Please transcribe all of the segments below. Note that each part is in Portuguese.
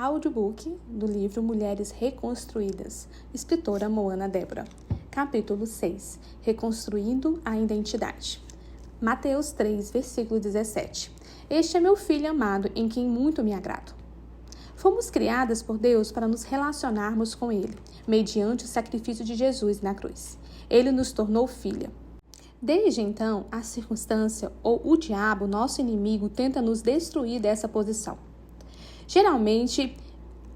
audiobook do livro Mulheres Reconstruídas, escritora Moana Débora. Capítulo 6. Reconstruindo a identidade. Mateus 3, versículo 17. Este é meu filho amado, em quem muito me agrado. Fomos criadas por Deus para nos relacionarmos com Ele, mediante o sacrifício de Jesus na cruz. Ele nos tornou filha. Desde então, a circunstância ou o diabo, nosso inimigo, tenta nos destruir dessa posição. Geralmente,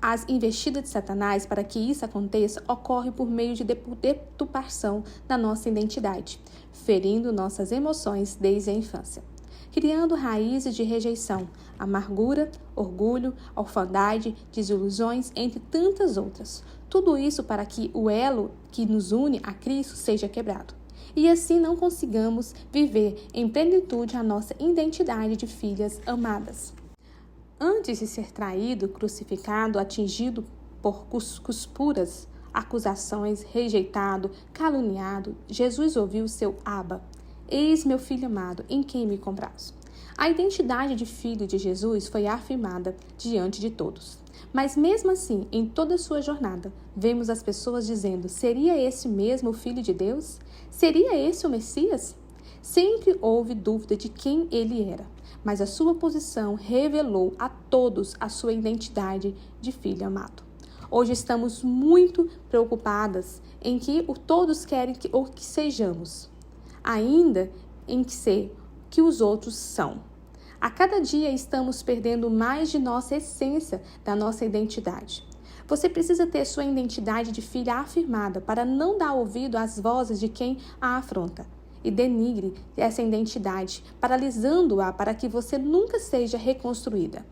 as investidas de Satanás para que isso aconteça ocorrem por meio de deturpação da nossa identidade, ferindo nossas emoções desde a infância, criando raízes de rejeição, amargura, orgulho, orfandade, desilusões, entre tantas outras. Tudo isso para que o elo que nos une a Cristo seja quebrado. E assim não consigamos viver em plenitude a nossa identidade de filhas amadas. Antes de ser traído, crucificado, atingido por cuspuras, acusações, rejeitado, caluniado, Jesus ouviu seu Abba. Eis meu filho amado, em quem me comprazo. A identidade de filho de Jesus foi afirmada diante de todos. Mas mesmo assim, em toda a sua jornada, vemos as pessoas dizendo: seria esse mesmo o Filho de Deus? Seria esse o Messias? Sempre houve dúvida de quem ele era, mas a sua posição revelou a todos a sua identidade de filho amado. Hoje estamos muito preocupadas em que todos querem que sejamos, ainda em que ser que os outros são. A cada dia estamos perdendo mais de nossa essência, da nossa identidade. Você precisa ter sua identidade de filha afirmada para não dar ouvido às vozes de quem a afronta e denigre essa identidade, paralisando-a para que você nunca seja reconstruída.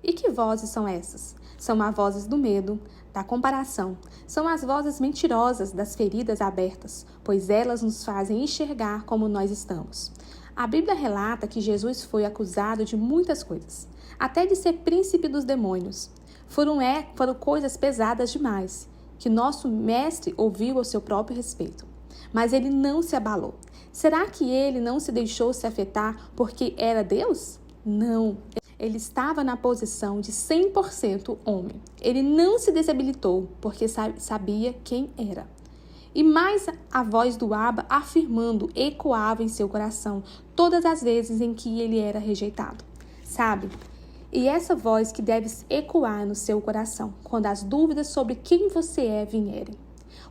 E que vozes são essas? São as vozes do medo, da comparação. São as vozes mentirosas das feridas abertas, pois elas nos fazem enxergar como nós estamos. A Bíblia relata que Jesus foi acusado de muitas coisas, até de ser príncipe dos demônios. Foram coisas pesadas demais, que nosso mestre ouviu ao seu próprio respeito. Mas ele não se abalou. Será que ele não se deixou se afetar porque era Deus? Não. Ele estava na posição de 100% homem. Ele não se desabilitou porque sabia quem era. E mais a voz do Abba afirmando ecoava em seu coração todas as vezes em que ele era rejeitado. Sabe? E essa voz que deve ecoar no seu coração quando as dúvidas sobre quem você é vierem.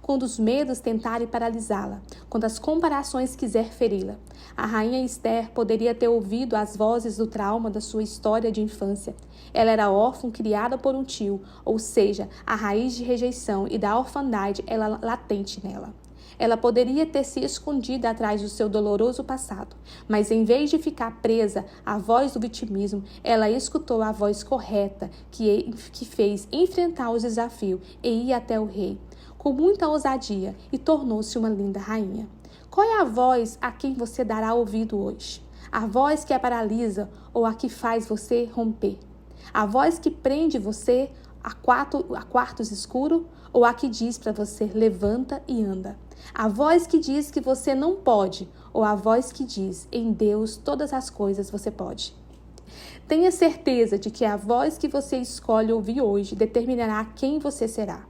Quando os medos tentarem paralisá-la, quando as comparações quiser feri-la. A rainha Esther poderia ter ouvido as vozes do trauma da sua história de infância. Ela era órfã criada por um tio, ou seja, a raiz de rejeição e da orfandade era latente nela. Ela poderia ter se escondido atrás do seu doloroso passado, mas em vez de ficar presa à voz do vitimismo, ela escutou a voz correta que fez enfrentar os desafios e ir até o rei, com muita ousadia, e tornou-se uma linda rainha. Qual é a voz a quem você dará ouvido hoje? A voz que a paralisa ou a que faz você romper? A voz que prende você a quartos escuros ou a que diz para você levanta e anda? A voz que diz que você não pode ou a voz que diz em Deus todas as coisas você pode? Tenha certeza de que a voz que você escolhe ouvir hoje determinará quem você será.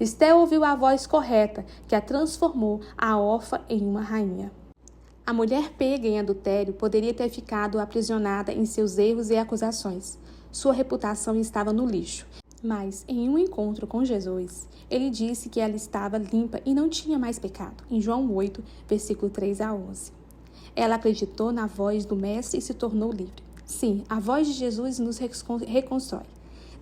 Esther ouviu a voz correta que a transformou a órfã em uma rainha. A mulher pega em adultério poderia ter ficado aprisionada em seus erros e acusações. Sua reputação estava no lixo. Mas, em um encontro com Jesus, ele disse que ela estava limpa e não tinha mais pecado, em João 8, versículo 3 a 11. Ela acreditou na voz do Mestre e se tornou livre. Sim, a voz de Jesus nos reconstrói.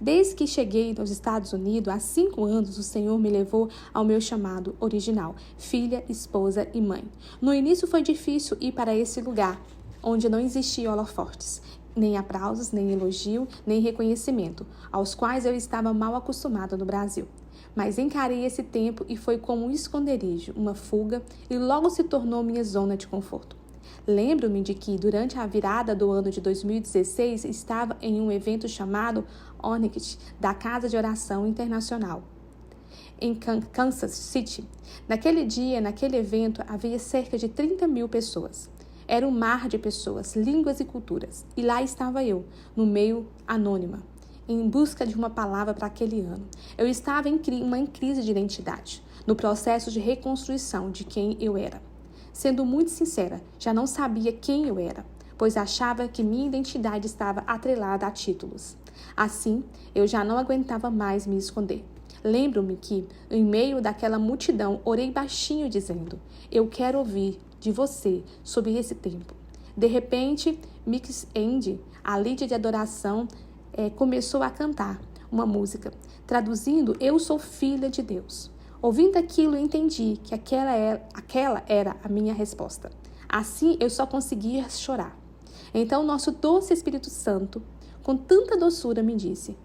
Desde que cheguei nos Estados Unidos, há 5 anos, o Senhor me levou ao meu chamado original, filha, esposa e mãe. No início foi difícil ir para esse lugar, onde não existiam holofotes, nem aplausos, nem elogio, nem reconhecimento, aos quais eu estava mal acostumada no Brasil. Mas encarei esse tempo e foi como um esconderijo, uma fuga, e logo se tornou minha zona de conforto. Lembro-me de que, durante a virada do ano de 2016, estava em um evento chamado Onyx, da Casa de Oração Internacional, em Kansas City. Naquele dia, naquele evento, havia cerca de 30 mil pessoas. Era um mar de pessoas, línguas e culturas. E lá estava eu, no meio anônima. em busca de uma palavra para aquele ano. Eu estava em uma crise de identidade, no processo de reconstrução de quem eu era. Sendo muito sincera, já não sabia quem eu era, pois achava que minha identidade estava atrelada a títulos. Assim, eu já não aguentava mais me esconder. Lembro-me que, em meio daquela multidão, orei baixinho dizendo: eu quero ouvir de você sobre esse tempo. De repente, Mix Andy, a líder de adoração, começou a cantar uma música, traduzindo Eu sou filha de Deus. Ouvindo aquilo, eu entendi que aquela era a minha resposta. Assim, eu só conseguia chorar. Então, nosso doce Espírito Santo, com tanta doçura, me disse: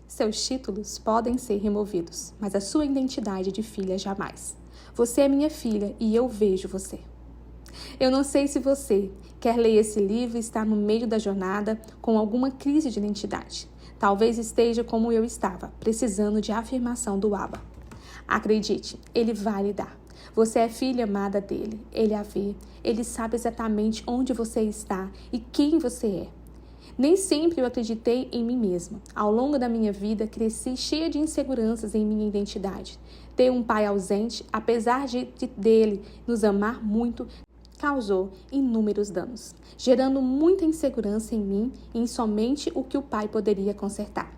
seus títulos podem ser removidos, mas a sua identidade de filha jamais. Você é minha filha e eu vejo você. Eu não sei se você quer ler esse livro e está no meio da jornada com alguma crise de identidade. Talvez esteja como eu estava, precisando de afirmação do Abba. Acredite, ele vai lhe dar. Você é filha amada dele, ele a vê, ele sabe exatamente onde você está e quem você é. Nem sempre eu acreditei em mim mesma. Ao longo da minha vida, cresci cheia de inseguranças em minha identidade. Ter um pai ausente, apesar dele nos amar muito, causou inúmeros danos, gerando muita insegurança em mim e em somente o que o pai poderia consertar.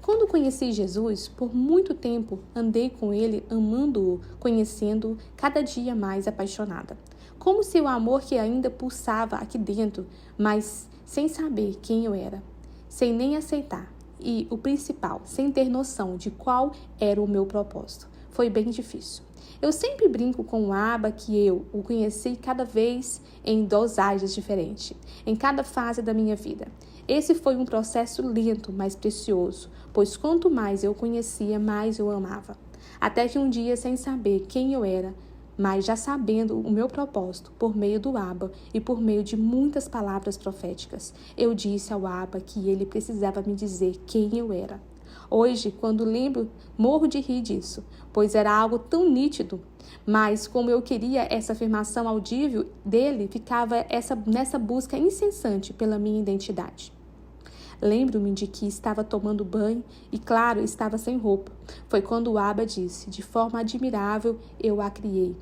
Quando conheci Jesus, por muito tempo andei com ele, amando-o, conhecendo-o, cada dia mais apaixonada. Como se o amor que ainda pulsava aqui dentro, mas sem saber quem eu era, sem nem aceitar, e o principal, sem ter noção de qual era o meu propósito. Foi bem difícil. Eu sempre brinco com o Abba que eu o conheci cada vez em dosagens diferentes, em cada fase da minha vida. Esse foi um processo lento, mas precioso, pois quanto mais eu conhecia, mais eu amava. Até que um dia, sem saber quem eu era, mas já sabendo o meu propósito, por meio do Abba e por meio de muitas palavras proféticas, eu disse ao Abba que ele precisava me dizer quem eu era. Hoje, quando lembro, morro de rir disso, pois era algo tão nítido, mas como eu queria essa afirmação audível dele, ficava nessa busca incessante pela minha identidade. Lembro-me de que estava tomando banho e, claro, estava sem roupa. Foi quando o Abba disse: de forma admirável eu a criei.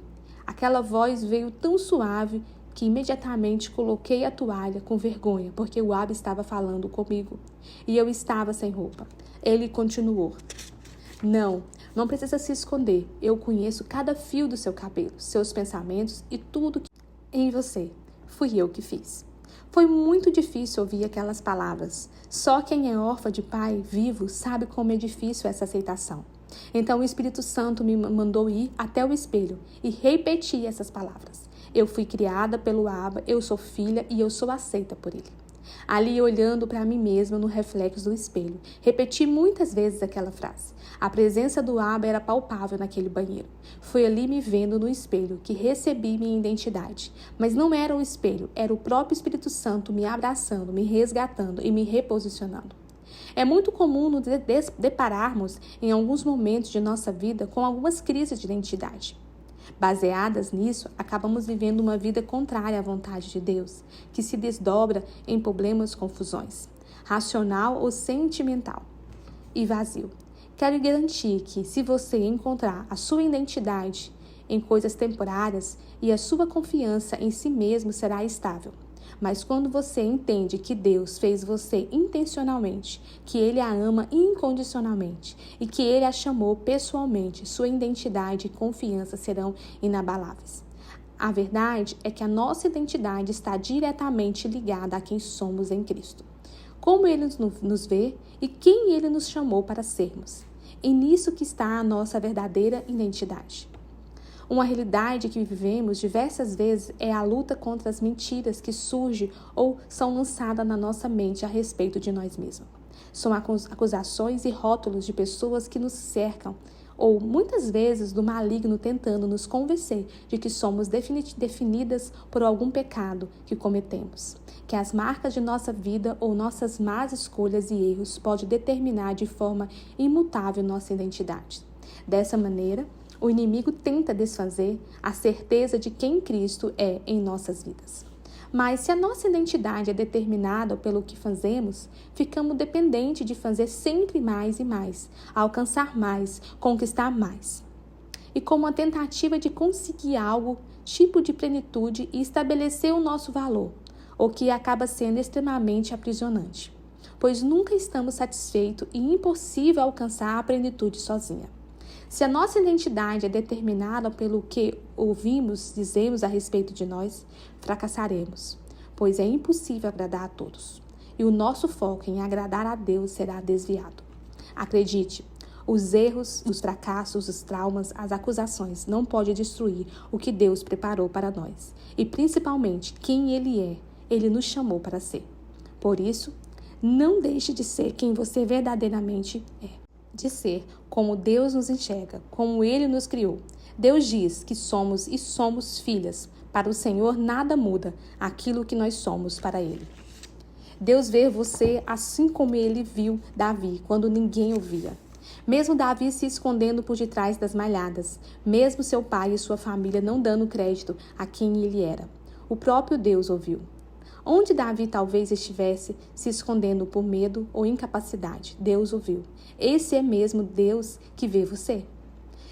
Aquela voz veio tão suave que imediatamente coloquei a toalha com vergonha, porque o Abba estava falando comigo e eu estava sem roupa. Ele continuou: não precisa se esconder. Eu conheço cada fio do seu cabelo, seus pensamentos e tudo em você. Fui eu que fiz. Foi muito difícil ouvir aquelas palavras. Só quem é órfã de pai vivo sabe como é difícil essa aceitação. Então o Espírito Santo me mandou ir até o espelho e repetir essas palavras. Eu fui criada pelo Abba, eu sou filha e eu sou aceita por ele. Ali, olhando para mim mesma no reflexo do espelho, repeti muitas vezes aquela frase. A presença do Abba era palpável naquele banheiro. Foi ali me vendo no espelho que recebi minha identidade. Mas não era o espelho, era o próprio Espírito Santo me abraçando, me resgatando e me reposicionando. É muito comum nos depararmos em alguns momentos de nossa vida com algumas crises de identidade. Baseadas nisso, acabamos vivendo uma vida contrária à vontade de Deus, que se desdobra em problemas, confusões, racional ou sentimental e vazio. Quero garantir que, se você encontrar a sua identidade em coisas temporárias e a sua confiança em si mesmo será estável. Mas quando você entende que Deus fez você intencionalmente, que Ele a ama incondicionalmente e que Ele a chamou pessoalmente, sua identidade e confiança serão inabaláveis. A verdade é que a nossa identidade está diretamente ligada a quem somos em Cristo, como Ele nos vê e quem Ele nos chamou para sermos. E nisso que está a nossa verdadeira identidade. Uma realidade que vivemos diversas vezes é a luta contra as mentiras que surgem ou são lançadas na nossa mente a respeito de nós mesmos. São acusações e rótulos de pessoas que nos cercam, ou muitas vezes do maligno tentando nos convencer de que somos definidas por algum pecado que cometemos, que as marcas de nossa vida ou nossas más escolhas e erros podem determinar de forma imutável nossa identidade. Dessa maneira, o inimigo tenta desfazer a certeza de quem Cristo é em nossas vidas. Mas se a nossa identidade é determinada pelo que fazemos, ficamos dependentes de fazer sempre mais e mais, alcançar mais, conquistar mais. E como uma tentativa de conseguir algo, tipo de plenitude e estabelecer o nosso valor, o que acaba sendo extremamente aprisionante, pois nunca estamos satisfeitos e impossível alcançar a plenitude sozinha. Se a nossa identidade é determinada pelo que ouvimos, dizemos a respeito de nós, fracassaremos, pois é impossível agradar a todos. E o nosso foco em agradar a Deus será desviado. Acredite, os erros, os fracassos, os traumas, as acusações não podem destruir o que Deus preparou para nós. E principalmente quem Ele é, Ele nos chamou para ser. Por isso, não deixe de ser quem você verdadeiramente é. De ser como Deus nos enxerga, como Ele nos criou. Deus diz que somos e somos filhas. Para o Senhor nada muda aquilo que nós somos para Ele. Deus vê você assim como Ele viu Davi quando ninguém o via. Mesmo Davi se escondendo por detrás das malhadas, mesmo seu pai e sua família não dando crédito a quem ele era. O próprio Deus ouviu. Onde Davi talvez estivesse se escondendo por medo ou incapacidade, Deus ouviu. Esse é mesmo Deus que vê você.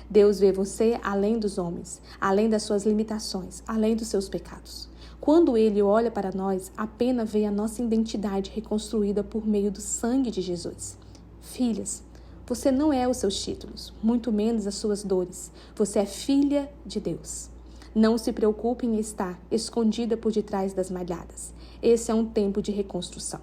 Deus vê você além dos homens, além das suas limitações, além dos seus pecados. Quando Ele olha para nós, apenas vê a nossa identidade reconstruída por meio do sangue de Jesus. Filhas, você não é os seus títulos, muito menos as suas dores. Você é filha de Deus. Não se preocupe em estar escondida por detrás das malhadas. Esse é um tempo de reconstrução.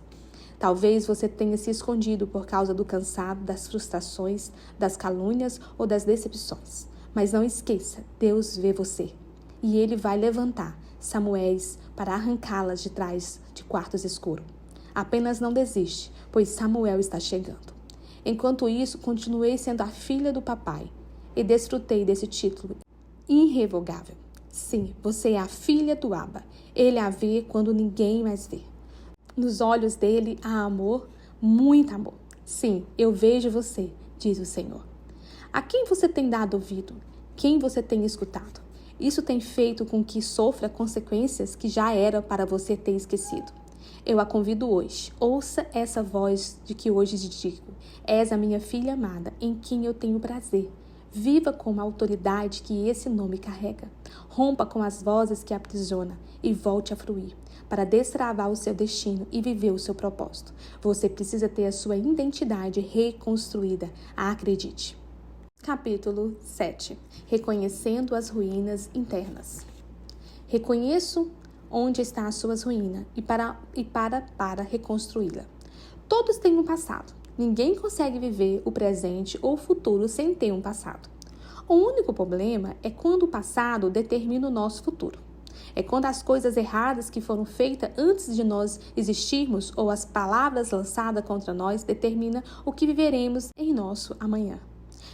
Talvez você tenha se escondido por causa do cansado, das frustrações, das calúnias ou das decepções. Mas não esqueça, Deus vê você. E Ele vai levantar Samuéis para arrancá-las de trás de quartos escuros. Apenas não desiste, pois Samuel está chegando. Enquanto isso, continuei sendo a filha do papai e desfrutei desse título irrevogável. Sim, você é a filha do Abba. Ele a vê quando ninguém mais vê. Nos olhos dele há amor, muito amor. Sim, eu vejo você, diz o Senhor. A quem você tem dado ouvido? Quem você tem escutado? Isso tem feito com que sofra consequências que já era para você ter esquecido. Eu a convido hoje. Ouça essa voz de que hoje te digo. És a minha filha amada, em quem eu tenho prazer. Viva com a autoridade que esse nome carrega. Rompa com as vozes que aprisiona e volte a fruir, para destravar o seu destino e viver o seu propósito. Você precisa ter a sua identidade reconstruída. Acredite. Capítulo 7. Reconhecendo as ruínas internas. Reconheço onde está as suas ruínas e para reconstruí-la. Todos têm um passado. Ninguém consegue viver o presente ou o futuro sem ter um passado. O único problema é quando o passado determina o nosso futuro. É quando as coisas erradas que foram feitas antes de nós existirmos ou as palavras lançadas contra nós determinam o que viveremos em nosso amanhã.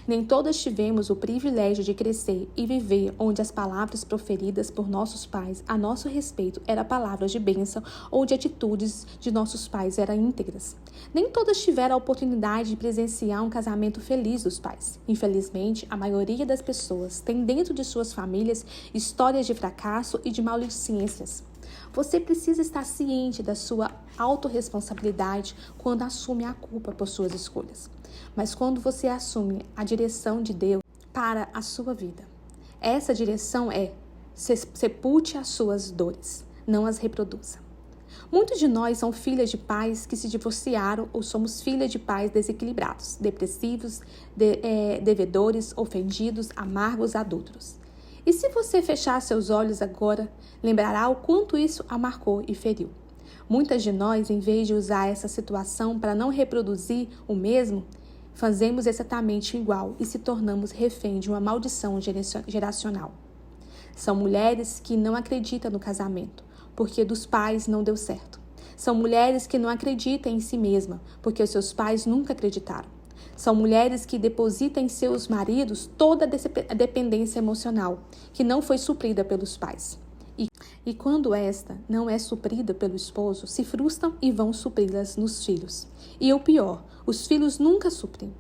Nem todas tivemos o privilégio de crescer e viver onde as palavras proferidas por nossos pais a nosso respeito eram palavras de bênção ou de atitudes de nossos pais eram íntegras. Nem todas tiveram a oportunidade de presenciar um casamento feliz dos pais. Infelizmente, a maioria das pessoas tem dentro de suas famílias histórias de fracasso e de maledicências. Você precisa estar ciente da sua autorresponsabilidade quando assume a culpa por suas escolhas. Mas quando você assume a direção de Deus para a sua vida, essa direção é sepulte as suas dores, não as reproduza. Muitos de nós são filhas de pais que se divorciaram ou somos filhas de pais desequilibrados, depressivos, devedores, ofendidos, amargos, adúlteros. E se você fechar seus olhos agora, lembrará o quanto isso a marcou e feriu. Muitas de nós, em vez de usar essa situação para não reproduzir o mesmo, fazemos exatamente igual e se tornamos refém de uma maldição geracional. São mulheres que não acreditam no casamento, porque dos pais não deu certo. São mulheres que não acreditam em si mesma, porque os seus pais nunca acreditaram. São mulheres que depositam em seus maridos toda a dependência emocional, que não foi suprida pelos pais. E quando esta não é suprida pelo esposo, se frustram e vão supri-las nos filhos. E o pior, os filhos nunca suprem.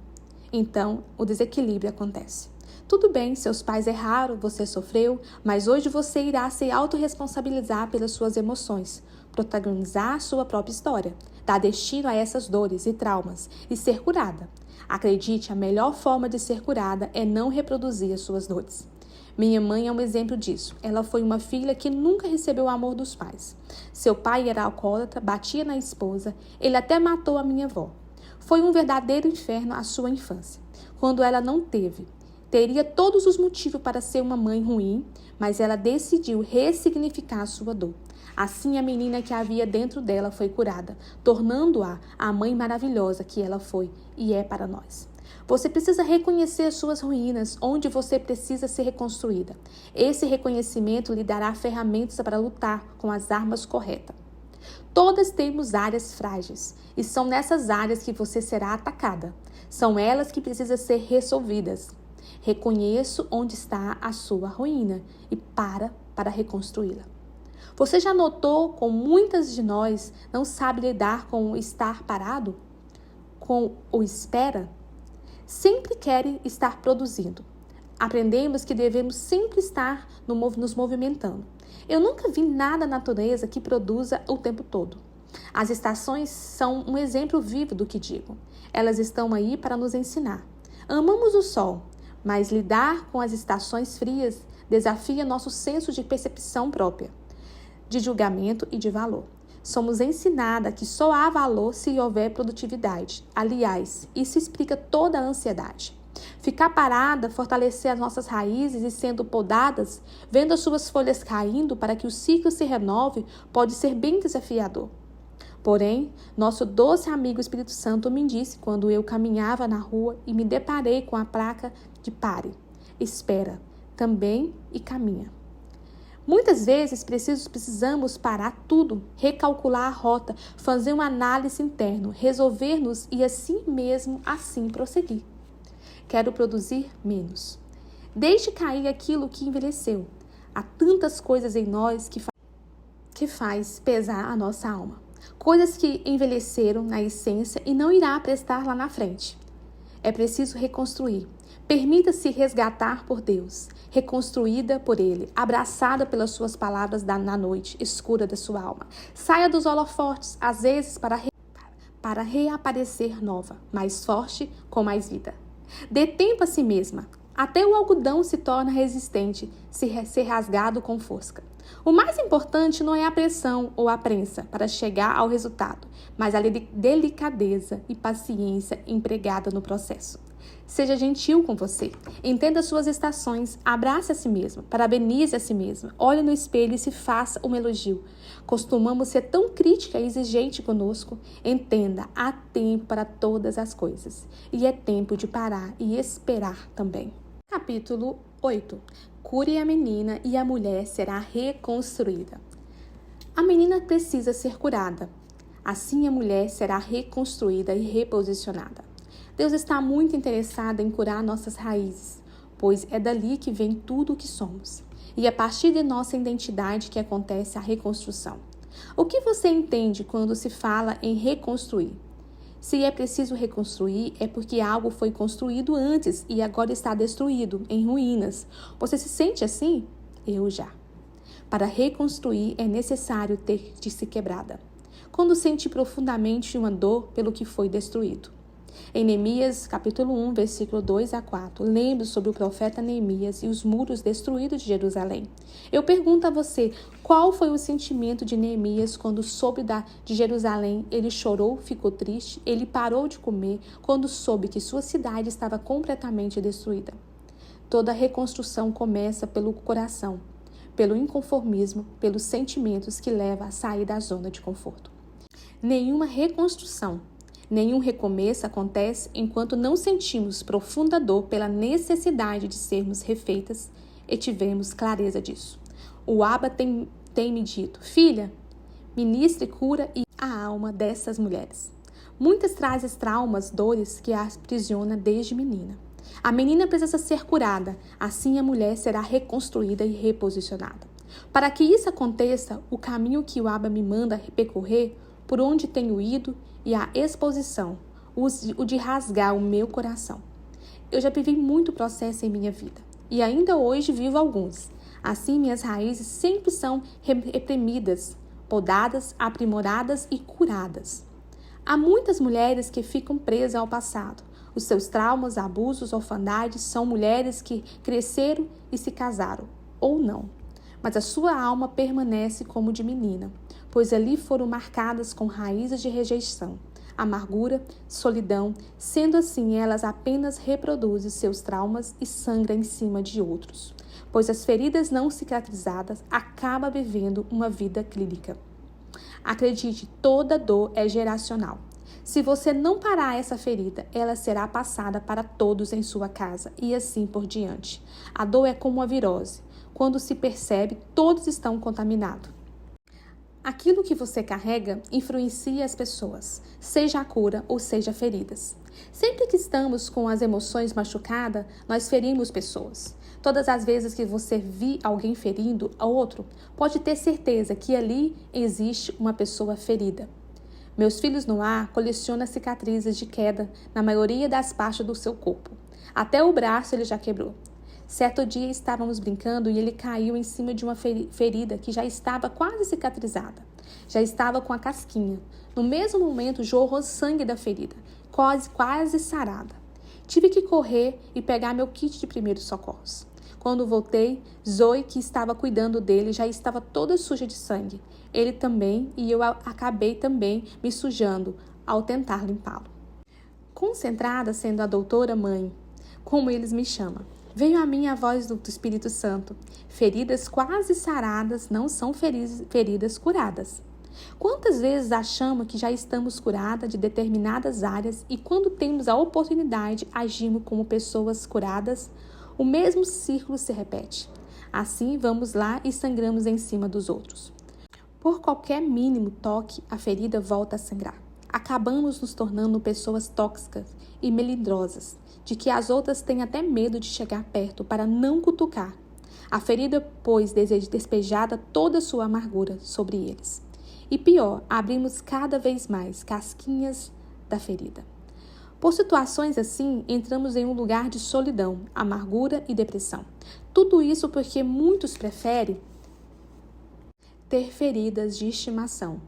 Então, o desequilíbrio acontece. Tudo bem, seus pais erraram, você sofreu, mas hoje você irá se autorresponsabilizar pelas suas emoções, protagonizar sua própria história, dar destino a essas dores e traumas e ser curada. Acredite, a melhor forma de ser curada é não reproduzir as suas dores. Minha mãe é um exemplo disso. Ela foi uma filha que nunca recebeu o amor dos pais. Seu pai era alcoólatra, batia na esposa, ele até matou a minha avó. Foi um verdadeiro inferno a sua infância, quando ela não teve. Teria todos os motivos para ser uma mãe ruim, mas ela decidiu ressignificar a sua dor. Assim, a menina que havia dentro dela foi curada, tornando-a a mãe maravilhosa que ela foi e é para nós. Você precisa reconhecer as suas ruínas, onde você precisa ser reconstruída. Esse reconhecimento lhe dará ferramentas para lutar com as armas corretas. Todas temos áreas frágeis e são nessas áreas que você será atacada. São elas que precisam ser resolvidas. Reconheço onde está a sua ruína e para reconstruí-la. Você já notou como muitas de nós não sabem lidar com o estar parado? Com o espera? Sempre querem estar produzindo. Aprendemos que devemos sempre estar nos movimentando. Eu nunca vi nada na natureza que produza o tempo todo. As estações são um exemplo vivo do que digo. Elas estão aí para nos ensinar. Amamos o sol, mas lidar com as estações frias desafia nosso senso de percepção própria, de julgamento e de valor. Somos ensinadas que só há valor se houver produtividade. Aliás, isso explica toda a ansiedade. Ficar parada, fortalecer as nossas raízes e sendo podadas, vendo as suas folhas caindo para que o ciclo se renove, pode ser bem desafiador. Porém, nosso doce amigo Espírito Santo me disse quando eu caminhava na rua e me deparei com a placa de pare, espera, também e caminha. Muitas vezes precisamos parar tudo, recalcular a rota, fazer uma análise interna, resolver-nos e assim mesmo assim prosseguir. Quero produzir menos. Deixe cair aquilo que envelheceu. Há tantas coisas em nós que faz pesar a nossa alma. Coisas que envelheceram na essência e não irá prestar lá na frente. É preciso reconstruir. Permita-se resgatar por Deus, reconstruída por Ele, abraçada pelas suas palavras na noite escura da sua alma. Saia dos holofotes, às vezes para reaparecer nova, mais forte, com mais vida. Dê tempo a si mesma. Até o algodão se torna resistente se ser rasgado com força. O mais importante não é a pressão ou a prensa para chegar ao resultado, mas a delicadeza e paciência empregada no processo. Seja gentil com você, entenda suas estações, abrace a si mesmo, parabenize a si mesma, olhe no espelho e se faça um elogio. Costumamos ser tão crítica e exigente conosco. Entenda, há tempo para todas as coisas e é tempo de parar e esperar também. Capítulo 8. Cure a menina e a mulher será reconstruída. A menina precisa ser curada, assim a mulher será reconstruída e reposicionada. Deus está muito interessado em curar nossas raízes, pois é dali que vem tudo o que somos. E é a partir de nossa identidade que acontece a reconstrução. O que você entende quando se fala em reconstruir? Se é preciso reconstruir, é porque algo foi construído antes e agora está destruído, em ruínas. Você se sente assim? Eu já. Para reconstruir é necessário ter de se quebrada. Quando sente profundamente uma dor pelo que foi destruído. Em Neemias, capítulo 1, versículo 2 a 4, lembre sobre o profeta Neemias e os muros destruídos de Jerusalém. Eu pergunto a você, qual foi o sentimento de Neemias quando soube de Jerusalém? Ele chorou, ficou triste, ele parou de comer quando soube que sua cidade estava completamente destruída. Toda reconstrução começa pelo coração, pelo inconformismo, pelos sentimentos que levam a sair da zona de conforto. Nenhuma reconstrução, nenhum recomeço acontece enquanto não sentimos profunda dor pela necessidade de sermos refeitas e tivemos clareza disso. O Abba tem me dito, filha, ministre cura e a alma dessas mulheres. Muitas trazem traumas, dores que a aprisiona desde menina. A menina precisa ser curada, assim a mulher será reconstruída e reposicionada. Para que isso aconteça, o caminho que o Abba me manda percorrer, por onde tenho ido, e a exposição, o de rasgar o meu coração. Eu já vivi muito processo em minha vida e ainda hoje vivo alguns. Assim, minhas raízes sempre são reprimidas, podadas, aprimoradas e curadas. Há muitas mulheres que ficam presas ao passado. Os seus traumas, abusos, orfandades são mulheres que cresceram e se casaram, ou não. Mas a sua alma permanece como de menina, pois ali foram marcadas com raízes de rejeição, amargura, solidão. Sendo assim, elas apenas reproduzem seus traumas e sangram em cima de outros, pois as feridas não cicatrizadas acabam vivendo uma vida clínica. Acredite, toda dor é geracional. Se você não parar essa ferida, ela será passada para todos em sua casa e assim por diante. A dor é como uma virose. Quando se percebe, todos estão contaminados. Aquilo que você carrega influencia as pessoas, seja a cura ou seja feridas. Sempre que estamos com as emoções machucadas, nós ferimos pessoas. Todas as vezes que você vê alguém ferindo a outro, pode ter certeza que ali existe uma pessoa ferida. Meus filhos no ar colecionam cicatrizes de queda na maioria das partes do seu corpo. Até o braço ele já quebrou. Certo dia estávamos brincando e ele caiu em cima de uma ferida que já estava quase cicatrizada. Já estava com a casquinha. No mesmo momento jorrou sangue da ferida, quase sarada. Tive que correr e pegar meu kit de primeiros socorros. Quando voltei, Zoe, que estava cuidando dele, já estava toda suja de sangue. Ele também, e eu acabei também me sujando ao tentar limpá-lo. Concentrada sendo a doutora mãe, como eles me chamam, veio a mim a voz do Espírito Santo. Feridas quase saradas não são feridas curadas. Quantas vezes achamos que já estamos curadas de determinadas áreas e quando temos a oportunidade agimos como pessoas curadas? O mesmo círculo se repete. Assim, vamos lá e sangramos em cima dos outros. Por qualquer mínimo toque, a ferida volta a sangrar. Acabamos nos tornando pessoas tóxicas e melindrosas, de que as outras têm até medo de chegar perto para não cutucar. A ferida, pois, despejada toda a sua amargura sobre eles. E pior, abrimos cada vez mais casquinhas da ferida. Por situações assim, entramos em um lugar de solidão, amargura e depressão. Tudo isso porque muitos preferem ter feridas de estimação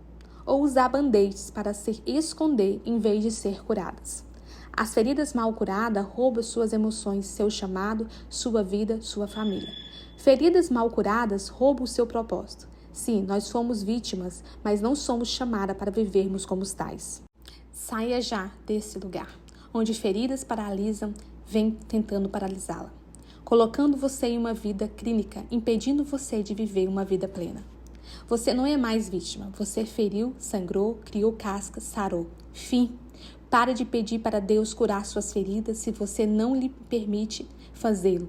ou usar band-aids para se esconder em vez de ser curadas. As feridas mal curadas roubam suas emoções, seu chamado, sua vida, sua família. Feridas mal curadas roubam o seu propósito. Sim, nós fomos vítimas, mas não somos chamadas para vivermos como tais. Saia já desse lugar, onde feridas paralisam, vem tentando paralisá-la, colocando você em uma vida clínica, impedindo você de viver uma vida plena. Você não é mais vítima, você feriu, sangrou, criou cascas, sarou. Fim. Pare de pedir para Deus curar suas feridas se você não lhe permite fazê-lo,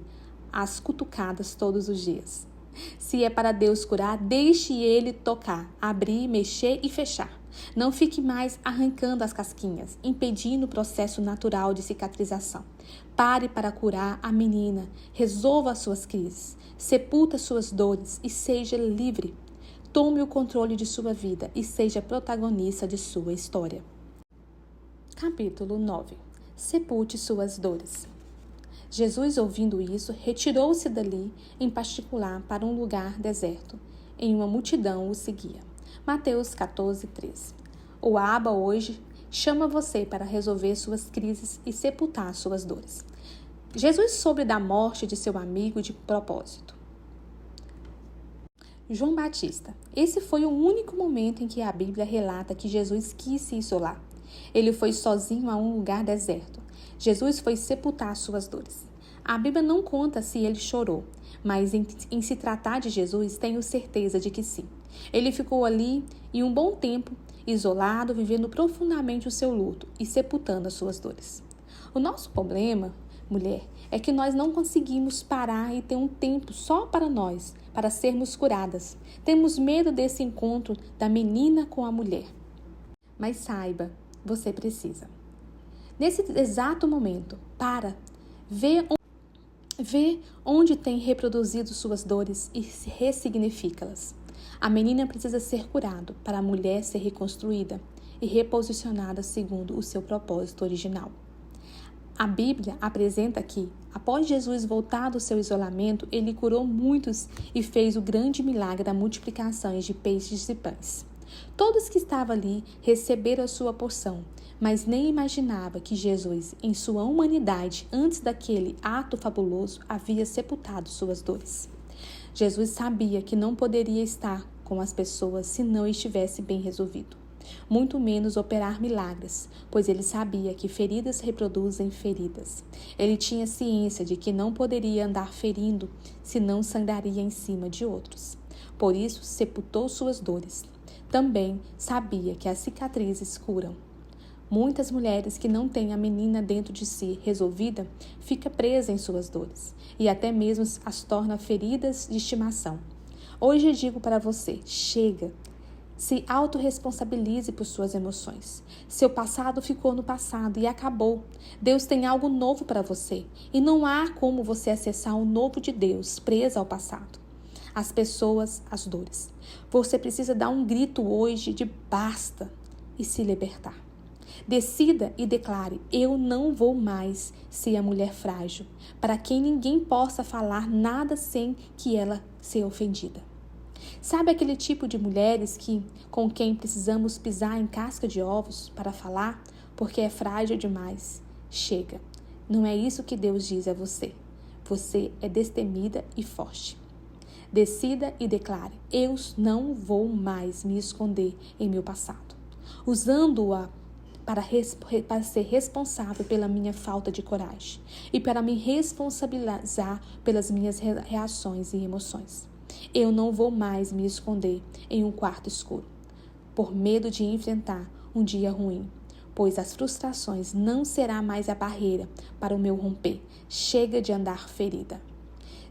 as cutucadas todos os dias. Se é para Deus curar, deixe Ele tocar, abrir, mexer e fechar. Não fique mais arrancando as casquinhas, impedindo o processo natural de cicatrização. Pare para curar a menina, resolva as suas crises, sepulta suas dores e seja livre. Tome o controle de sua vida e seja protagonista de sua história. Capítulo 9. Sepulte suas dores. Jesus, ouvindo isso, retirou-se dali, em particular, para um lugar deserto. Em uma multidão o seguia. Mateus 14, 13. O Abba hoje chama você para resolver suas crises e sepultar suas dores. Jesus soube da morte de seu amigo de propósito. João Batista. Esse foi o único momento em que a Bíblia relata que Jesus quis se isolar. Ele foi sozinho a um lugar deserto. Jesus foi sepultar suas dores. A Bíblia não conta se ele chorou, mas em se tratar de Jesus, tenho certeza de que sim. Ele ficou ali e um bom tempo, isolado, vivendo profundamente o seu luto e sepultando as suas dores. O nosso problema, mulher, é que nós não conseguimos parar e ter um tempo só para nós, para sermos curadas. Temos medo desse encontro da menina com a mulher. Mas saiba, você precisa. Nesse exato momento, vê onde tem reproduzido suas dores e ressignifica-las. A menina precisa ser curada para a mulher ser reconstruída e reposicionada segundo o seu propósito original. A Bíblia apresenta que, após Jesus voltar do seu isolamento, ele curou muitos e fez o grande milagre da multiplicação de peixes e pães. Todos que estavam ali receberam a sua porção, mas nem imaginava que Jesus, em sua humanidade, antes daquele ato fabuloso, havia sepultado suas dores. Jesus sabia que não poderia estar com as pessoas se não estivesse bem resolvido. Muito menos operar milagres, pois ele sabia que feridas reproduzem feridas. Ele tinha ciência de que não poderia andar ferindo, senão sangraria em cima de outros. Por isso, sepultou suas dores. Também sabia que as cicatrizes curam. Muitas mulheres que não têm a menina dentro de si resolvida, ficam presas em suas dores e até mesmo as torna feridas de estimação. Hoje eu digo para você, chega! Se autorresponsabilize por suas emoções. Seu passado ficou no passado e acabou. Deus tem algo novo para você e não há como você acessar o novo de Deus presa ao passado. As pessoas, as dores. Você precisa dar um grito hoje de basta e se libertar. Decida e declare, eu não vou mais ser a mulher frágil, para quem ninguém possa falar nada sem que ela seja ofendida. Sabe aquele tipo de mulheres com quem precisamos pisar em casca de ovos para falar, porque é frágil demais? Chega, não é isso que Deus diz a você. Você é destemida e forte. Decida e declare, eu não vou mais me esconder em meu passado, usando-a para ser responsável pela minha falta de coragem e para me responsabilizar pelas minhas reações e emoções. Eu não vou mais me esconder em um quarto escuro, por medo de enfrentar um dia ruim, pois as frustrações não será mais a barreira para o meu romper. Chega de andar ferida.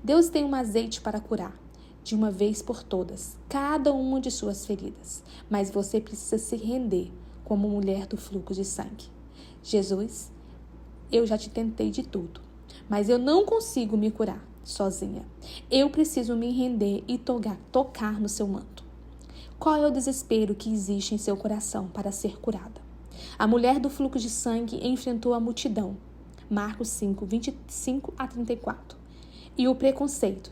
Deus tem um azeite para curar, de uma vez por todas, cada uma de suas feridas, mas você precisa se render como mulher do fluxo de sangue. Jesus, eu já te tentei de tudo, mas eu não consigo me curar sozinha. Eu preciso me render e tocar no seu manto. Qual é o desespero que existe em seu coração para ser curada? A mulher do fluxo de sangue enfrentou a multidão, Marcos 5, 25 a 34, e o preconceito.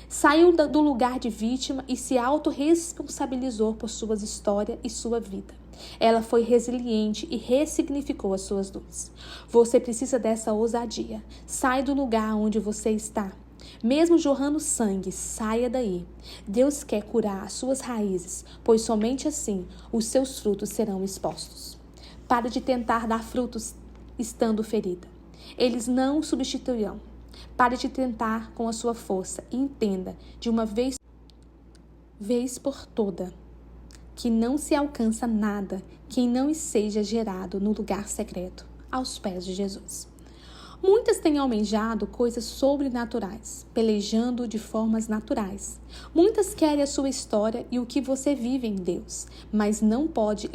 Saiu do lugar de vítima e se autorresponsabilizou por sua história e sua vida. Ela foi resiliente e ressignificou as suas dores. Você precisa dessa ousadia. Sai do lugar onde você está. Mesmo jorrando sangue, saia daí. Deus quer curar as suas raízes, pois somente assim os seus frutos serão expostos. Pare de tentar dar frutos estando ferida. Eles não substituirão. Pare de tentar com a sua força e entenda de uma vez por toda que não se alcança nada que não seja gerado no lugar secreto, aos pés de Jesus. Muitas têm almejado coisas sobrenaturais, pelejando de formas naturais. Muitas querem a sua história e o que você vive em Deus, mas não pode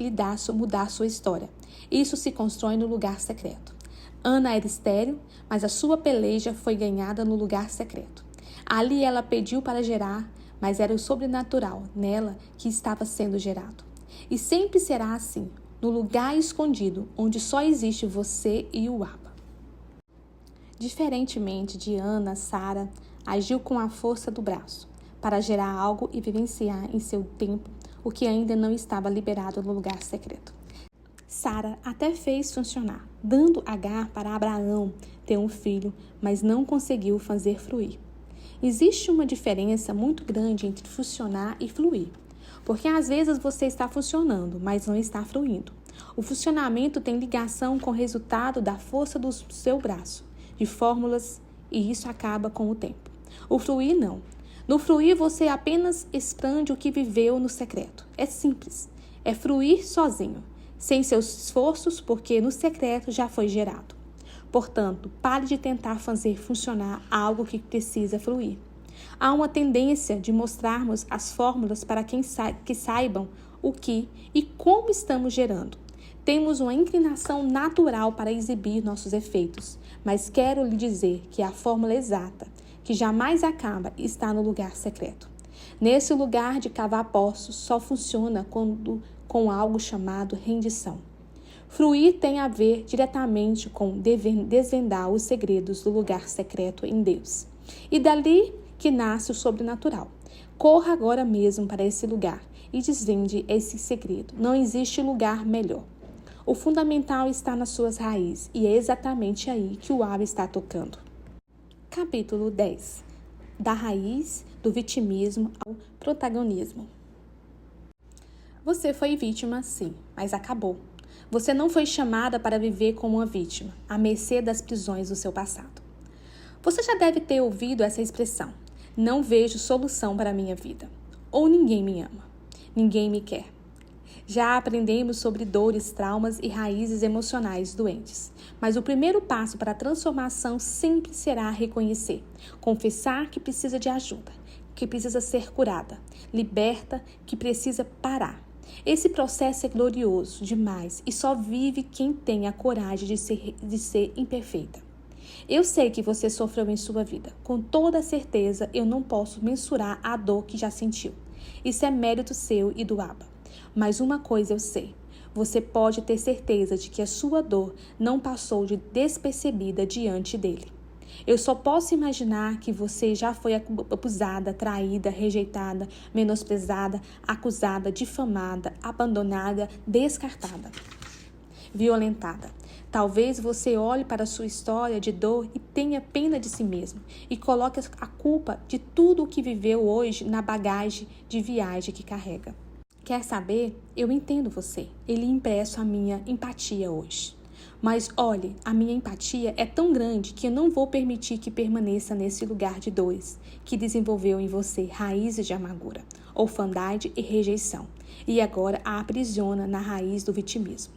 mudar sua história. Isso se constrói no lugar secreto. Ana era estéril, mas a sua peleja foi ganhada no lugar secreto. Ali ela pediu para gerar, mas era o sobrenatural nela que estava sendo gerado. E sempre será assim, no lugar escondido, onde só existe você e o Abba. Diferentemente de Ana, Sara agiu com a força do braço, para gerar algo e vivenciar em seu tempo o que ainda não estava liberado no lugar secreto. Sara até fez funcionar, dando Agar para Abraão ter um filho, mas não conseguiu fazer fluir. Existe uma diferença muito grande entre funcionar e fluir, porque às vezes você está funcionando, mas não está fluindo. O funcionamento tem ligação com o resultado da força do seu braço, de fórmulas, e isso acaba com o tempo. O fluir não. No fluir você apenas expande o que viveu no secreto. É simples, é fluir sozinho, sem seus esforços, porque no secreto já foi gerado. Portanto, pare de tentar fazer funcionar algo que precisa fluir. Há uma tendência de mostrarmos as fórmulas para que saibam o que e como estamos gerando. Temos uma inclinação natural para exibir nossos efeitos, mas quero lhe dizer que a fórmula exata, que jamais acaba, está no lugar secreto. Nesse lugar de cavar poços, só funciona com algo chamado rendição. Fruir tem a ver diretamente com desvendar os segredos do lugar secreto em Deus. E dali que nasce o sobrenatural. Corra agora mesmo para esse lugar e desvende esse segredo. Não existe lugar melhor. O fundamental está nas suas raízes e é exatamente aí que o aro está tocando. Capítulo 10. Da raiz do vitimismo ao protagonismo. Você foi vítima, sim, mas acabou. Você não foi chamada para viver como uma vítima, à mercê das prisões do seu passado. Você já deve ter ouvido essa expressão: não vejo solução para a minha vida. Ou ninguém me ama. Ninguém me quer. Já aprendemos sobre dores, traumas e raízes emocionais doentes. Mas o primeiro passo para a transformação sempre será reconhecer, confessar que precisa de ajuda, que precisa ser curada, liberta, que precisa parar. Esse processo é glorioso demais e só vive quem tem a coragem de ser imperfeita. Eu sei que você sofreu em sua vida. Com toda certeza, eu não posso mensurar a dor que já sentiu. Isso é mérito seu e do Abba. Mas uma coisa eu sei. Você pode ter certeza de que a sua dor não passou de despercebida diante dele. Eu só posso imaginar que você já foi abusada, traída, rejeitada, menosprezada, acusada, difamada, abandonada, descartada, violentada. Talvez você olhe para a sua história de dor e tenha pena de si mesmo e coloque a culpa de tudo o que viveu hoje na bagagem de viagem que carrega. Quer saber? Eu entendo você. Ele empresto a minha empatia hoje. Mas olhe, a minha empatia é tão grande que eu não vou permitir que permaneça nesse lugar de dores que desenvolveu em você raízes de amargura, orfandade e rejeição, e agora a aprisiona na raiz do vitimismo.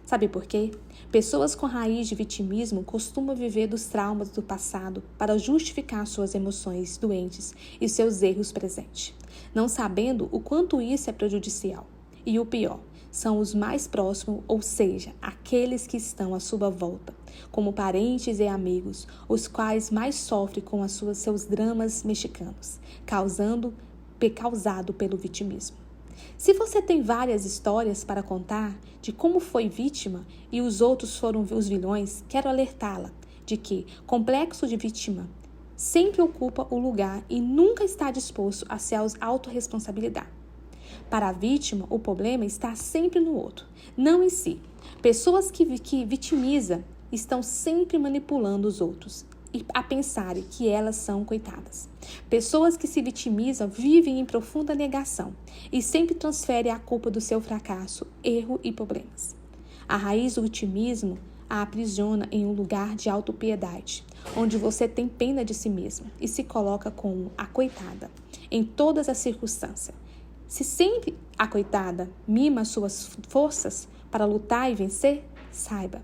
Sabe por quê? Pessoas com raiz de vitimismo costumam viver dos traumas do passado para justificar suas emoções doentes e seus erros presentes, não sabendo o quanto isso é prejudicial. E o pior, são os mais próximos, ou seja, aqueles que estão à sua volta, como parentes e amigos, os quais mais sofrem com seus dramas mexicanos, causado pelo vitimismo. Se você tem várias histórias para contar de como foi vítima e os outros foram os vilões, quero alertá-la de que complexo de vítima sempre ocupa o lugar e nunca está disposto a se autorresponsabilizar. Para a vítima, o problema está sempre no outro, não em si. Pessoas que vitimizam estão sempre manipulando os outros e a pensarem que elas são coitadas. Pessoas que se vitimizam vivem em profunda negação e sempre transferem a culpa do seu fracasso, erro e problemas. A raiz do vitimismo a aprisiona em um lugar de autopiedade, onde você tem pena de si mesmo e se coloca como a coitada em todas as circunstâncias. Se sempre a coitada mima suas forças para lutar e vencer, saiba,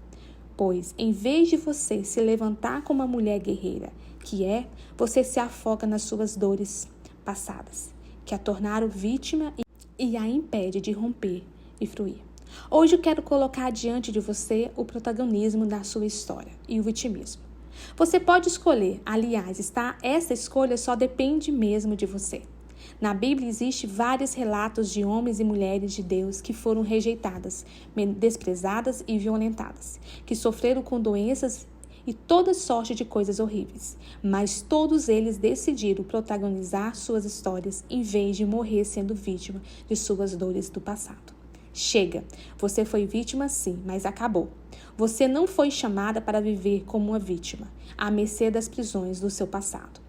pois em vez de você se levantar como uma mulher guerreira que é, você se afoga nas suas dores passadas, que a tornaram vítima e a impede de romper e fruir. Hoje eu quero colocar diante de você o protagonismo da sua história e o vitimismo. Você pode escolher, aliás, essa escolha só depende mesmo de você. Na Bíblia existem vários relatos de homens e mulheres de Deus que foram rejeitadas, desprezadas e violentadas, que sofreram com doenças e toda sorte de coisas horríveis, mas todos eles decidiram protagonizar suas histórias em vez de morrer sendo vítima de suas dores do passado. Chega, você foi vítima sim, mas acabou. Você não foi chamada para viver como uma vítima, à mercê das prisões do seu passado.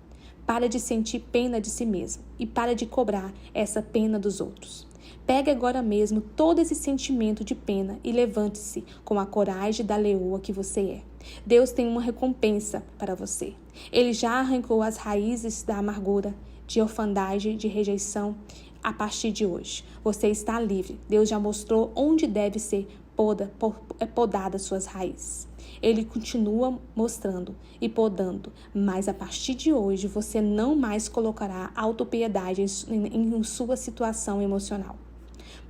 Para de sentir pena de si mesmo e para de cobrar essa pena dos outros. Pegue agora mesmo todo esse sentimento de pena e levante-se com a coragem da leoa que você é. Deus tem uma recompensa para você. Ele já arrancou as raízes da amargura, de orfandade, de rejeição. A partir de hoje, você está livre. Deus já mostrou onde deve ser podada suas raízes. Ele continua mostrando e podando, mas a partir de hoje você não mais colocará autopiedade em sua situação emocional,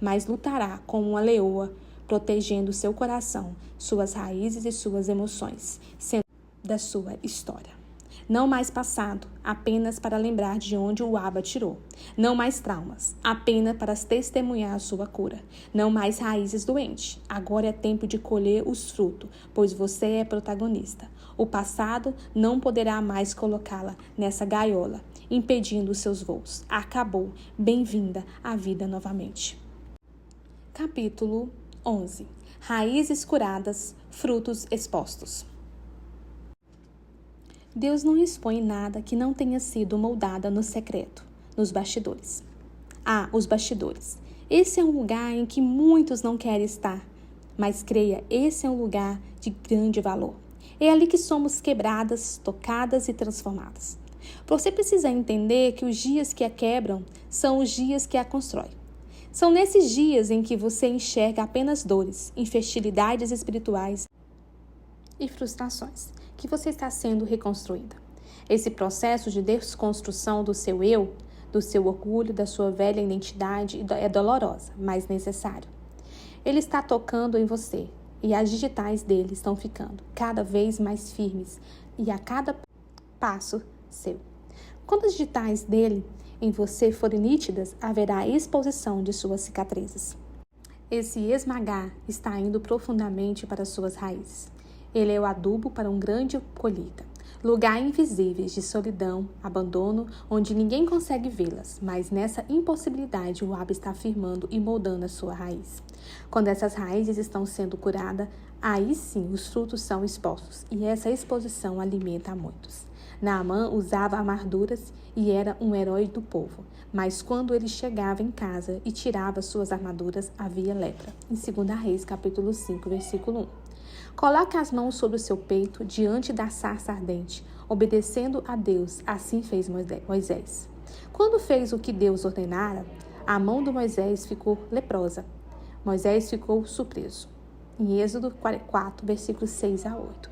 mas lutará como uma leoa, protegendo seu coração, suas raízes e suas emoções, sendo da sua história. Não mais passado, apenas para lembrar de onde o Abba tirou. Não mais traumas, apenas para testemunhar a sua cura. Não mais raízes doentes. Agora é tempo de colher os frutos, pois você é protagonista. O passado não poderá mais colocá-la nessa gaiola, impedindo os seus voos. Acabou. Bem-vinda à vida novamente. Capítulo 11. Raízes curadas, frutos expostos. Deus não expõe nada que não tenha sido moldada no secreto, nos bastidores. Os bastidores. Esse é um lugar em que muitos não querem estar, mas creia, esse é um lugar de grande valor. É ali que somos quebradas, tocadas e transformadas. Você precisa entender que os dias que a quebram são os dias que a constroem. São nesses dias em que você enxerga apenas dores, infertilidades espirituais e frustrações, que você está sendo reconstruída. Esse processo de desconstrução do seu eu, do seu orgulho, da sua velha identidade é dolorosa, mas necessário. Ele está tocando em você e as digitais dele estão ficando cada vez mais firmes e a cada passo seu. Quando as digitais dele em você forem nítidas, haverá exposição de suas cicatrizes. Esse esmagar está indo profundamente para suas raízes. Ele é o adubo para um grande colheita. Lugar invisíveis de solidão, abandono, onde ninguém consegue vê-las, mas nessa impossibilidade o Abba está firmando e moldando a sua raiz. Quando essas raízes estão sendo curadas, aí sim os frutos são expostos, e essa exposição alimenta a muitos. Naamã usava armaduras e era um herói do povo, mas quando ele chegava em casa e tirava suas armaduras, havia lepra. Em 2 Reis, capítulo 5, versículo 1. Coloque as mãos sobre o seu peito diante da sarça ardente, obedecendo a Deus. Assim fez Moisés. Quando fez o que Deus ordenara, a mão de Moisés ficou leprosa. Moisés ficou surpreso. Em Êxodo 4, versículos 6 a 8.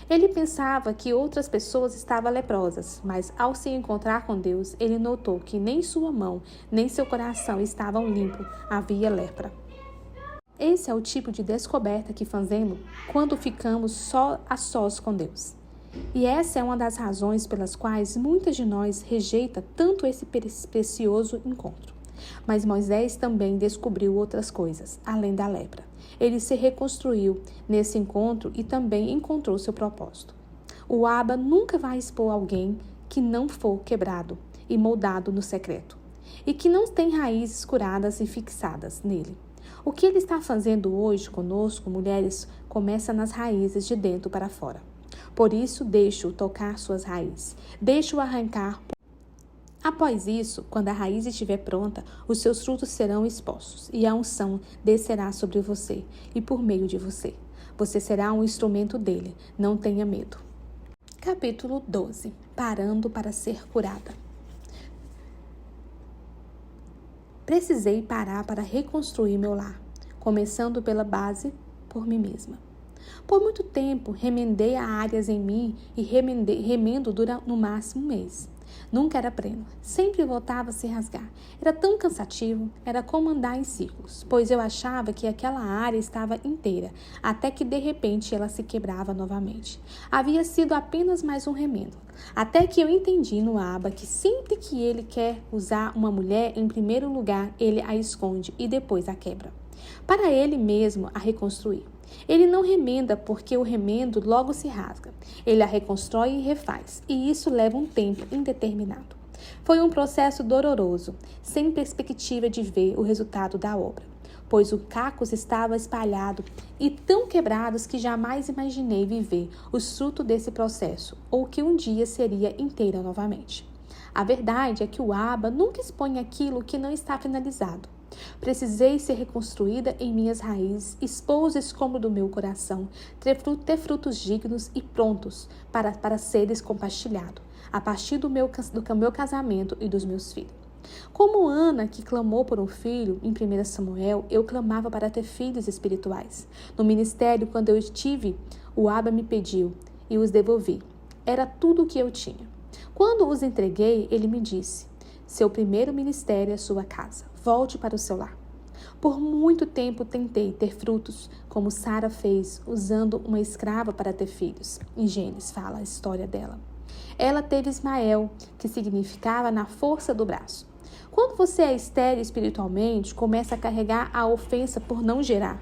Ele pensava que outras pessoas estavam leprosas, mas ao se encontrar com Deus, ele notou que nem sua mão, nem seu coração estavam limpos, havia lepra. Esse é o tipo de descoberta que fazemos quando ficamos só a sós com Deus. E essa é uma das razões pelas quais muitas de nós rejeita tanto esse precioso encontro. Mas Moisés também descobriu outras coisas, além da lepra. Ele se reconstruiu nesse encontro e também encontrou seu propósito. O Abba nunca vai expor alguém que não for quebrado e moldado no secreto, e que não tem raízes curadas e fixadas nele. O que ele está fazendo hoje conosco, mulheres, começa nas raízes de dentro para fora. Por isso, deixe-o tocar suas raízes. Deixe-o arrancar. Após isso, quando a raiz estiver pronta, os seus frutos serão expostos e a unção descerá sobre você e por meio de você. Você será um instrumento dele. Não tenha medo. Capítulo 12. Parando para ser curada. Precisei parar para reconstruir meu lar, começando pela base, por mim mesma. Por muito tempo, remendei áreas em mim e remendo dura no máximo um mês. Nunca era pleno, sempre voltava a se rasgar. Era tão cansativo, era como andar em círculos, pois eu achava que aquela área estava inteira, até que de repente ela se quebrava novamente. Havia sido apenas mais um remendo, até que eu entendi no Abba que sempre que ele quer usar uma mulher, em primeiro lugar ele a esconde e depois a quebra, para ele mesmo a reconstruir. Ele não remenda porque o remendo logo se rasga. Ele a reconstrói e refaz, e isso leva um tempo indeterminado. Foi um processo doloroso, sem perspectiva de ver o resultado da obra, pois os cacos estavam espalhados e tão quebrados que jamais imaginei viver os frutos desse processo, ou que um dia seria inteira novamente. A verdade é que o Abba nunca expõe aquilo que não está finalizado. Precisei ser reconstruída em minhas raízes, expor os escombros do meu coração, ter frutos dignos e prontos para seres compartilhados, a partir do meu casamento e dos meus filhos. Como Ana, que clamou por um filho, em 1 Samuel, eu clamava para ter filhos espirituais. No ministério, quando eu estive, o Abba me pediu e os devolvi. Era tudo o que eu tinha. Quando os entreguei, ele me disse: seu primeiro ministério é sua casa. Volte para o seu lar. Por muito tempo tentei ter frutos, como Sara fez, usando uma escrava para ter filhos. Em Gênesis fala a história dela. Ela teve Ismael, que significava na força do braço. Quando você é estéril espiritualmente, começa a carregar a ofensa por não gerar.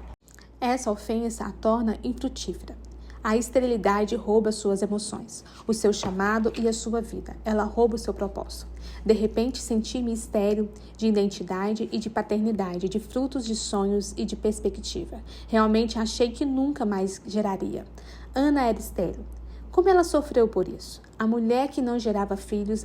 Essa ofensa a torna infrutífera. A esterilidade rouba suas emoções, o seu chamado e a sua vida. Ela rouba o seu propósito. De repente, senti-me estéril de identidade e de paternidade, de frutos de sonhos e de perspectiva. Realmente achei que nunca mais geraria. Ana era estéril. Como ela sofreu por isso? A mulher que não gerava filhos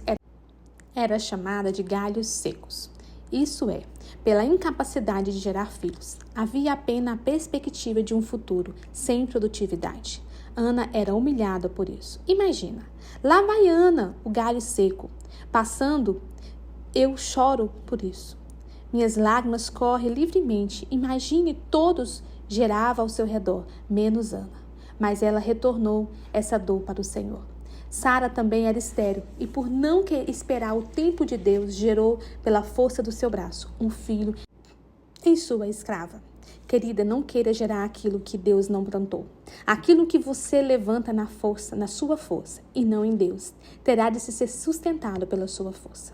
era chamada de galhos secos. Isso é, pela incapacidade de gerar filhos. Havia apenas a perspectiva de um futuro sem produtividade. Ana era humilhada por isso. Imagina, lá vai Ana, o galho seco, passando, eu choro por isso. Minhas lágrimas correm livremente. Imagine todos geravam ao seu redor, menos Ana. Mas ela retornou essa dor para o Senhor. Sara também era estéril e, por não esperar o tempo de Deus, gerou pela força do seu braço um filho em sua escrava. Querida, não queira gerar aquilo que Deus não plantou. Aquilo que você levanta na força, na sua força, e não em Deus, terá de ser sustentado pela sua força.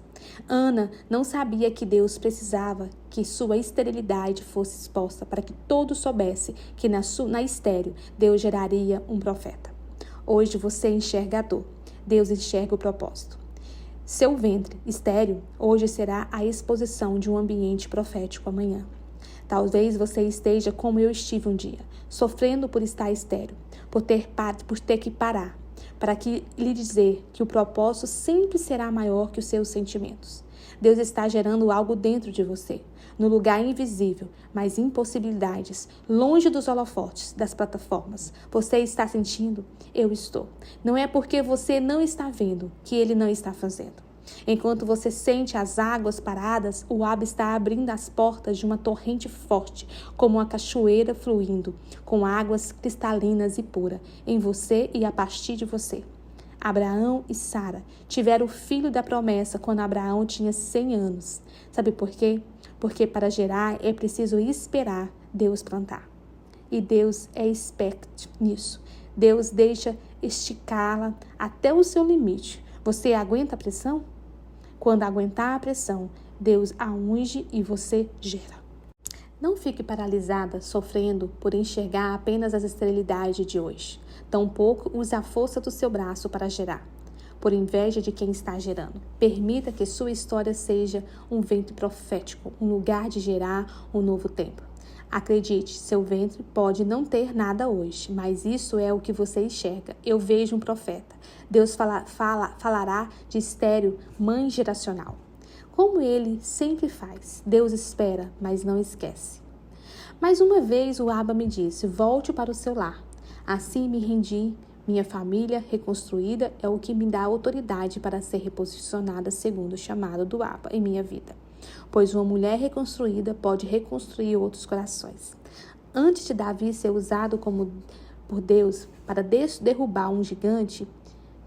Ana não sabia que Deus precisava que sua esterilidade fosse exposta para que todos soubessem que na estéril Deus geraria um profeta. Hoje você enxerga a dor, Deus enxerga o propósito. Seu ventre estéril hoje será a exposição de um ambiente profético amanhã. Talvez você esteja como eu estive um dia, sofrendo por estar estéril, por ter que parar, para lhe dizer que o propósito sempre será maior que os seus sentimentos. Deus está gerando algo dentro de você, no lugar invisível, mas impossibilidades, longe dos holofotes, das plataformas. Você está sentindo? Eu estou. Não é porque você não está vendo que Ele não está fazendo. Enquanto você sente as águas paradas, o Abba está abrindo as portas de uma torrente forte, como uma cachoeira fluindo, com águas cristalinas e puras, em você e a partir de você. Abraão e Sara tiveram o filho da promessa quando Abraão tinha 100 anos. Sabe por quê? Porque para gerar é preciso esperar Deus plantar. E Deus é esperto nisso. Deus deixa esticá-la até o seu limite. Você aguenta a pressão? Quando aguentar a pressão, Deus a unge e você gera. Não fique paralisada, sofrendo por enxergar apenas as esterilidades de hoje. Tampouco use a força do seu braço para gerar, por inveja de quem está gerando. Permita que sua história seja um ventre profético, um lugar de gerar um novo tempo. Acredite, seu ventre pode não ter nada hoje, mas isso é o que você enxerga. Eu vejo um profeta. Deus falará de estéril, mãe geracional. Como Ele sempre faz, Deus espera, mas não esquece. Mais uma vez o Abba me disse, volte para o seu lar. Assim me rendi, minha família reconstruída é o que me dá autoridade para ser reposicionada segundo o chamado do Abba em minha vida. Pois uma mulher reconstruída pode reconstruir outros corações. Antes de Davi ser usado por Deus para derrubar um gigante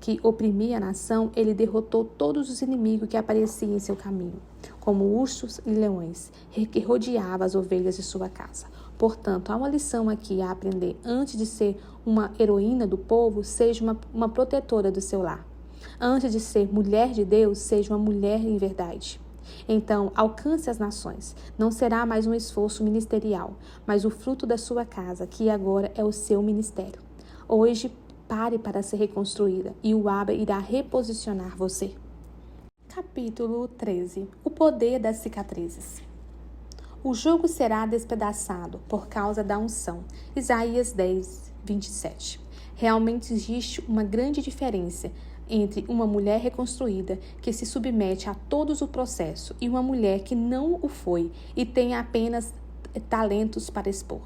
que oprimia a nação, ele derrotou todos os inimigos que apareciam em seu caminho, como ursos e leões, que rodeavam as ovelhas de sua casa. Portanto, há uma lição aqui a aprender. Antes de ser uma heroína do povo, seja uma protetora do seu lar. Antes de ser mulher de Deus, seja uma mulher em verdade. Então, alcance as nações. Não será mais um esforço ministerial, mas o fruto da sua casa, que agora é o seu ministério. Hoje, pare para ser reconstruída e o Abba irá reposicionar você. Capítulo 13. O poder das cicatrizes. O jugo será despedaçado por causa da unção. Isaías 10, 27. Realmente existe uma grande diferença entre uma mulher reconstruída que se submete a todos o processo e uma mulher que não o foi e tem apenas talentos para expor.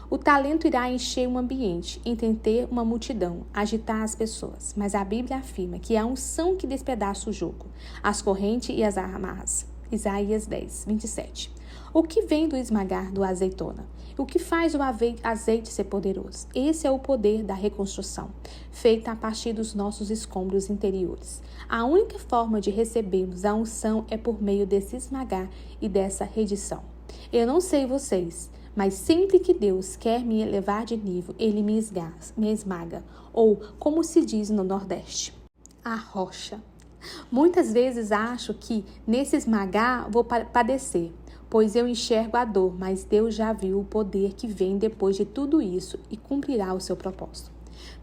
O talento irá encher um ambiente, entreter uma multidão, agitar as pessoas, mas a Bíblia afirma que é a unção que despedaça o jugo, as correntes e as amarras. Isaías 10, 27. O que vem do esmagar do azeitona? O que faz o azeite ser poderoso? Esse é o poder da reconstrução, feita a partir dos nossos escombros interiores. A única forma de recebermos a unção é por meio desse esmagar e dessa redição. Eu não sei vocês, mas sempre que Deus quer me elevar de nível, Ele me esmaga, ou como se diz no Nordeste. a rocha. Muitas vezes acho que nesse esmagar vou padecer, pois eu enxergo a dor, mas Deus já viu o poder que vem depois de tudo isso e cumprirá o seu propósito.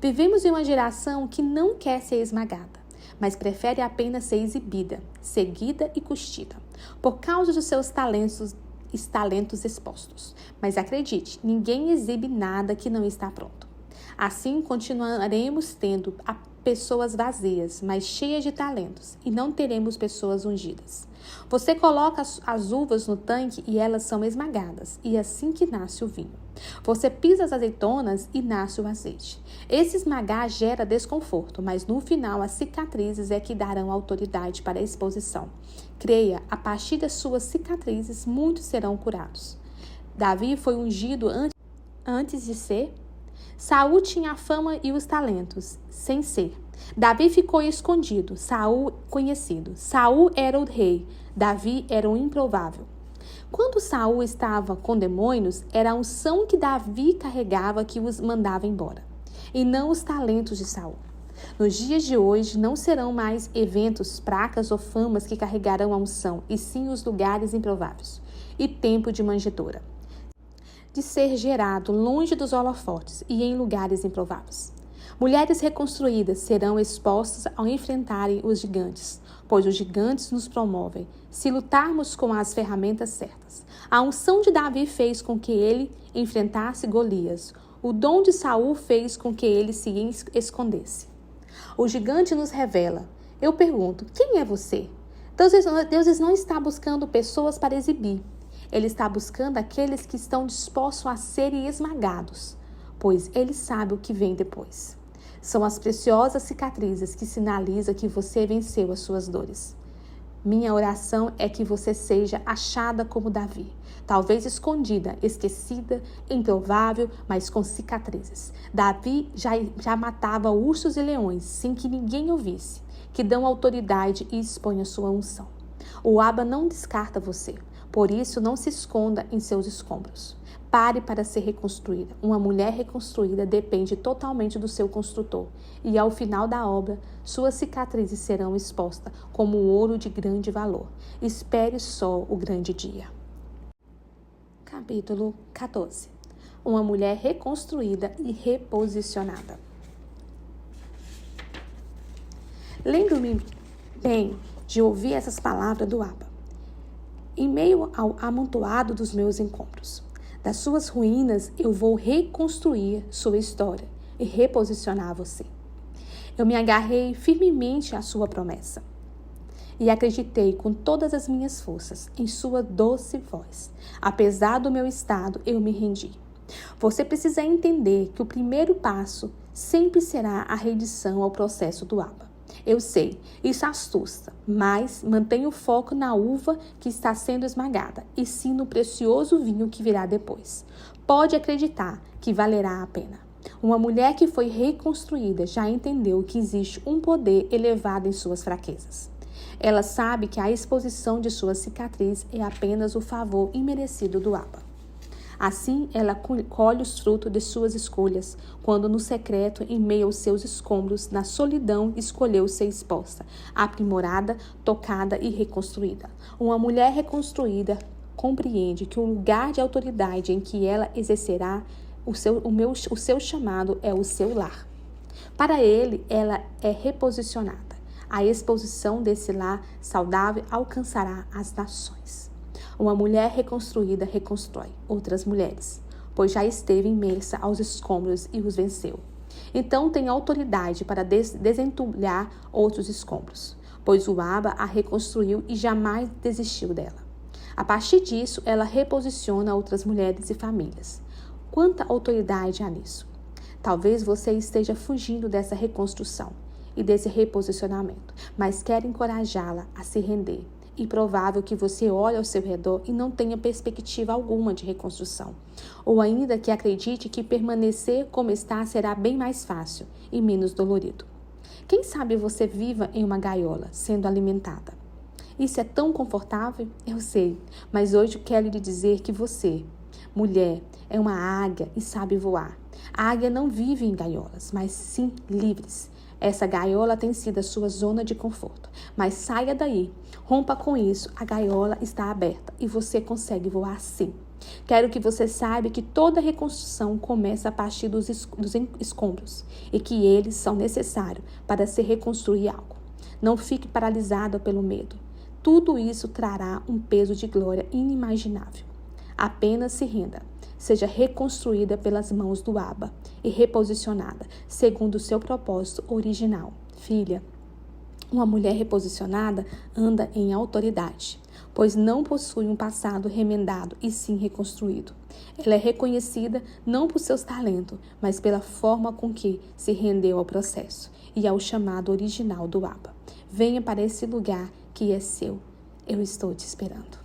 Vivemos em uma geração que não quer ser esmagada, mas prefere apenas ser exibida, seguida e curtida, por causa dos seus talentos expostos. Mas acredite, ninguém exibe nada que não está pronto. Assim, continuaremos tendo pessoas vazias, mas cheias de talentos, e não teremos pessoas ungidas. Você coloca as uvas no tanque e elas são esmagadas, e é assim que nasce o vinho. Você pisa as azeitonas e nasce o azeite. Esse esmagar gera desconforto, mas no final as cicatrizes é que darão autoridade para a exposição. Creia, a partir das suas cicatrizes, muitos serão curados. Davi foi ungido antes de ser. Saul tinha a fama e os talentos, sem ser. Davi ficou escondido, Saul conhecido. Saul era o rei, Davi era o improvável. Quando Saul estava com demônios, era a unção que Davi carregava que os mandava embora, e não os talentos de Saul. Nos dias de hoje, não serão mais eventos, placas ou famas que carregarão a unção, e sim os lugares improváveis e tempo de manjedoura, de ser gerado longe dos holofotes e em lugares improváveis. Mulheres reconstruídas serão expostas ao enfrentarem os gigantes, pois os gigantes nos promovem, se lutarmos com as ferramentas certas. A unção de Davi fez com que ele enfrentasse Golias. O dom de Saul fez com que ele se escondesse. O gigante nos revela. Eu pergunto, quem é você? Deus não está buscando pessoas para exibir. Ele está buscando aqueles que estão dispostos a serem esmagados, pois ele sabe o que vem depois. São as preciosas cicatrizes que sinalizam que você venceu as suas dores. Minha oração é que você seja achada como Davi, talvez escondida, esquecida, improvável, mas com cicatrizes. Davi já matava ursos e leões sem que ninguém ouvisse, que dão autoridade e expõem a sua unção. O Abba não descarta você. Por isso, não se esconda em seus escombros. Pare para ser reconstruída. Uma mulher reconstruída depende totalmente do seu construtor. E ao final da obra, suas cicatrizes serão expostas como ouro de grande valor. Espere só o grande dia. Capítulo 14. Uma mulher reconstruída e reposicionada. Lembro-me bem de ouvir essas palavras do Abba. Em meio ao amontoado dos meus encontros, das suas ruínas, eu vou reconstruir sua história e reposicionar você. Eu me agarrei firmemente à sua promessa e acreditei com todas as minhas forças em sua doce voz. Apesar do meu estado, eu me rendi. Você precisa entender que o primeiro passo sempre será a rendição ao processo do Abba. Eu sei, isso assusta, mas mantenha o foco na uva que está sendo esmagada e sim no precioso vinho que virá depois. Pode acreditar que valerá a pena. Uma mulher que foi reconstruída já entendeu que existe um poder elevado em suas fraquezas. Ela sabe que a exposição de sua cicatriz é apenas o favor imerecido do Abba. Assim, ela colhe os frutos de suas escolhas, quando no secreto, em meio aos seus escombros, na solidão, escolheu ser exposta, aprimorada, tocada e reconstruída. Uma mulher reconstruída compreende que o lugar de autoridade em que ela exercerá o seu chamado é o seu lar. Para ele, ela é reposicionada. A exposição desse lar saudável alcançará as nações. Uma mulher reconstruída reconstrói outras mulheres, pois já esteve imersa aos escombros e os venceu. Então tem autoridade para desentulhar outros escombros, pois o Abba a reconstruiu e jamais desistiu dela. A partir disso, ela reposiciona outras mulheres e famílias. Quanta autoridade há nisso? Talvez você esteja fugindo dessa reconstrução e desse reposicionamento, mas quer encorajá-la a se render. E provável que você olhe ao seu redor e não tenha perspectiva alguma de reconstrução. Ou ainda que acredite que permanecer como está será bem mais fácil e menos dolorido. Quem sabe você viva em uma gaiola, sendo alimentada. Isso é tão confortável? Eu sei, mas hoje quero lhe dizer que você, mulher, é uma águia e sabe voar. A águia não vive em gaiolas, mas sim livres. Essa gaiola tem sido a sua zona de conforto, mas saia daí. Rompa com isso, a gaiola está aberta e você consegue voar sim. Quero que você saiba que toda reconstrução começa a partir dos escombros e que eles são necessários para se reconstruir algo. Não fique paralisado pelo medo. Tudo isso trará um peso de glória inimaginável. Apenas se renda. Seja reconstruída pelas mãos do Abba e reposicionada segundo o seu propósito original. Filha, uma mulher reposicionada anda em autoridade, pois não possui um passado remendado e sim reconstruído. Ela é reconhecida não por seus talentos, mas pela forma com que se rendeu ao processo e ao chamado original do Abba. Venha para esse lugar que é seu. Eu estou te esperando.